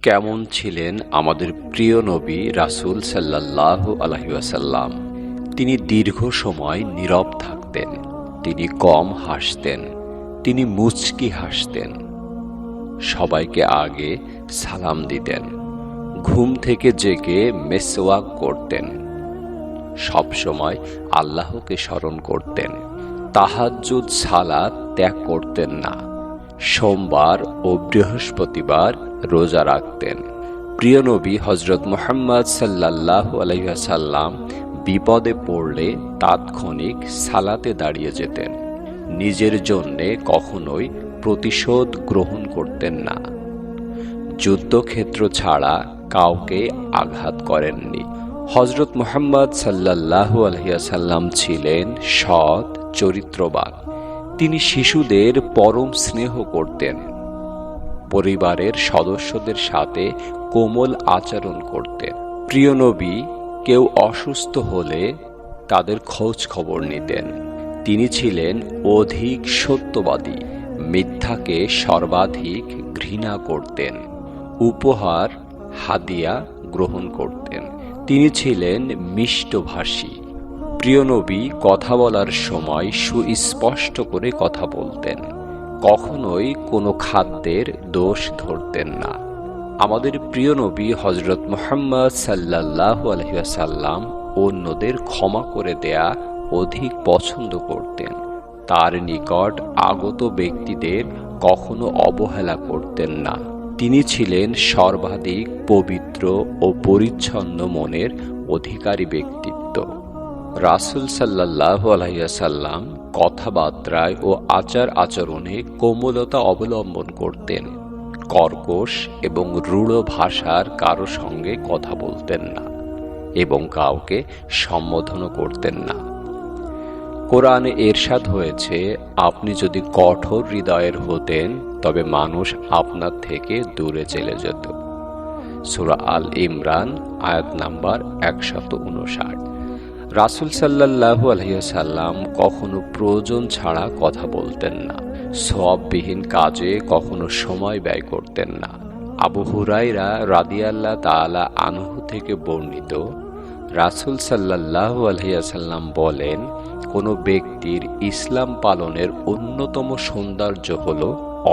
কেমন ছিলেন আমাদের প্রিয় নবী রাসূল সাল্লাল্লাহু আলাইহি ওয়াসাল্লাম? তিনি দীর্ঘ সময় নীরব থাকতেন, তিনি কম হাসতেন, তিনি মুচকি হাসতেন, সবাইকে আগে সালাম দিতেন, ঘুম থেকে জেগে মেসওয়াক করতেন, সবসময় আল্লাহকে স্মরণ করতেন, তাহাজ্জুদ সালাত ত্যাগ করতেন না, সোমবার ও বৃহস্পতিবার রোজা রাখতেন। প্রিয় নবী হযরত মুহাম্মদ সাল্লাল্লাহু আলাইহি ওয়াসাল্লাম বিপদে পড়লে তাৎক্ষণিক সালাতে দাঁড়িয়ে যেতেন। নিজের জন্যে কখনোই প্রতিশোধ গ্রহণ করতেন না। যুদ্ধক্ষেত্র ছাড়া কাউকে আঘাত করেননি। হযরত মুহাম্মদ সাল্লাল্লাহু আলাইহি ওয়াসাল্লাম ছিলেন সৎ, চরিত্রবান। তিনি শিশুদের পরম স্নেহ করতেন, পরিবারের সদস্যদের সাথে কোমল আচরণ করতেন। প্রিয় নবী কেউ অসুস্থ হলে তাদের খোঁজ খবর নিতেন। তিনি ছিলেন অধিক সত্যবাদী, মিথ্যাকে সর্বাধিক ঘৃণা করতেন, উপহার হাদিয়া গ্রহণ করতেন। তিনি ছিলেন মিষ্টভাষী। প্রিয় নবী কথা বলার সময় সুস্পষ্ট করে কথা বলতেন, কখনোই কোনো খাদ্যের দোষ ধরতেন না। আমাদের প্রিয় নবী হযরত মুহাম্মদ সাল্লাল্লাহু আলাইহি ওয়াসাল্লাম অন্যদের ক্ষমা করে দেয়া অধিক পছন্দ করতেন। তার নিকট আগত ব্যক্তিদের কখনো অবহেলা করতেন না। তিনি ছিলেন সর্বাধিক পবিত্র ও পরিচ্ছন্ন মনের অধিকারী ব্যক্তিত্ব। রাসূল সাল্লাল্লাহু আলাইহি ওয়াসাল্লাম কথাবার্তায় ও আচার আচরণে কোমলতা অবলম্বন করতেন। কর্কশ এবং রূঢ় ভাষার কারো সঙ্গে কথা বলতেন না এবং কাউকে সম্বোধনও করতেন না। কোরআনে ইরশাদ হয়েছে, আপনি যদি কঠোর হৃদয়ের হতেন তবে মানুষ আপনার থেকে দূরে চলে যেত। সূরা আল ইমরান আয়াত নাম্বার 159। রাসূল সাল্লাল্লাহু আলাইহি ওয়াসাল্লাম কখনো প্রয়োজন ছাড়া কথা বলতেন না। সওয়াববিহীন কাজে কখনো সময় ব্যয় করতেন না। আবু হুরায়রা রাদিয়াল্লাহু তাআলা আনহু থেকে বর্ণিত, রাসূল সাল্লাল্লাহু আলাইহি ওয়াসাল্লাম বলেন, কোনো ব্যক্তির ইসলাম পালনের অন্যতম সৌন্দর্য হল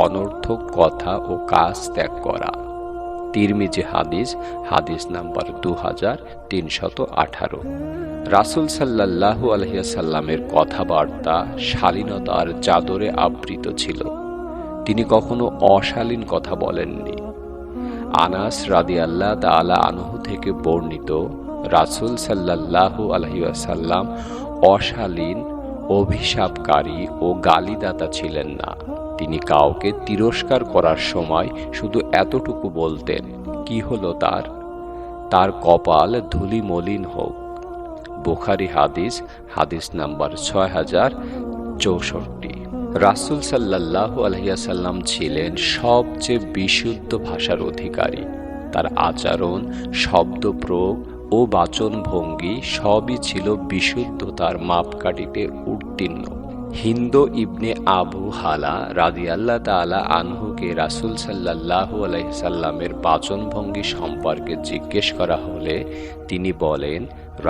অনর্থক কথা ও কাজ ত্যাগ করা। তিরমিজি হাদিস নাম্বার 2318। রাসূল সাল্লাল্লাহু আলাইহি ওয়াসাল্লামের কথাবার্তা শালীনতার চাদরে আবৃত ছিল। তিনি কখনো অশালীন কথা বলেননি। আনাস রাদিয়াল্লাহু তাআলা আনহু থেকে বর্ণিত, রাসূল সাল্লাল্লাহু আলাইহি ওয়াসাল্লাম অশালীন, অভিশাপকারী ও গালিদাতা ছিলেন না। তিনি কাউকে তিরস্কার করার সময় শুধু এতটুকু বলতেন, কি হলো তার কপাল ধুলি মলিন হোক। বুখারী হাদিস নাম্বার 6064। রাসূল সাল্লাল্লাহু আলাইহি ওয়াসাল্লাম ছিলেন সবচেয়ে বিশুদ্ধ ভাষার অধিকারী। তার আচরণ, শব্দ প্রয়োগ ও বাচনভঙ্গি সবই ছিল বিশুদ্ধতার মাপকাঠিতে উত্তীর্ণ। হিন্দ ইবনে আবু হালা রাদিয়াল্লাহু তাআলা আনহুকে রাসূল সাল্লাল্লাহু আলাইহি সাল্লামের বাচনভঙ্গি সম্পর্কে জিজ্ঞেস করা হলে তিনি বলেন,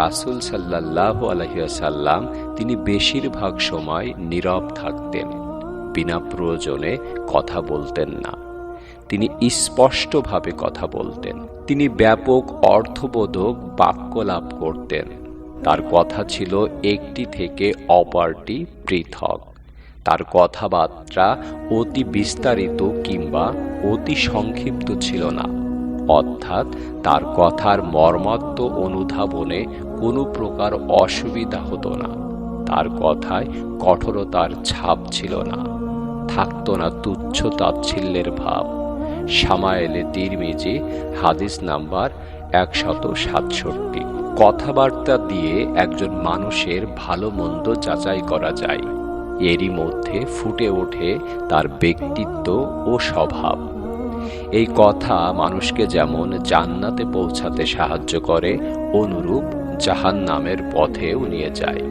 রাসূল সাল্লাল্লাহু আলাইহি ওয়াসাল্লাম তিনি বেশিরভাগ সময় নীরব থাকতেন, বিনা প্রয়োজনে কথা বলতেন না। তিনি স্পষ্টভাবে কথা বলতেন। তিনি ব্যাপক অর্থবোধক বাক্য লাভ করতেন। তার কথা ছিল একটি থেকে অপরটি পৃথক। তার কথাবার্তা অতি বিস্তারিত কিংবা অতি সংক্ষিপ্ত ছিল না, অর্থাৎ তার কথার মর্মার্থ অনুধাবনে কোনো প্রকার অসুবিধা হতো না। তার কথায় কঠোরতার ছাপ ছিল না, থাকতো না তুচ্ছ তাচ্ছিল্যের ভাব। শামায়েলে তিরমিজি হাদিস নাম্বার 167। কথাবার্তা দিয়ে একজন মানুষের ভালো মন্দ যাচাই করা যায়। এরই মধ্যে ফুটে ওঠে তার ব্যক্তিত্ব ও স্বভাব। এই কথা মানুষকে যেমন জান্নাতে পৌঁছাতে সাহায্য করে, অনুরূপ জাহান্নামের পথেও নিয়ে যায়।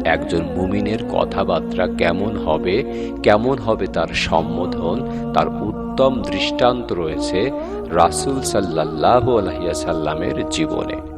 একজন মুমিনের কথাবার্তা কেমন হবে তার সম্বোধন, তার উত্তম দৃষ্টান্ত রয়েছে রাসূল সাল্লাল্লাহু আলাইহি ওয়াসাল্লামের জীবনে।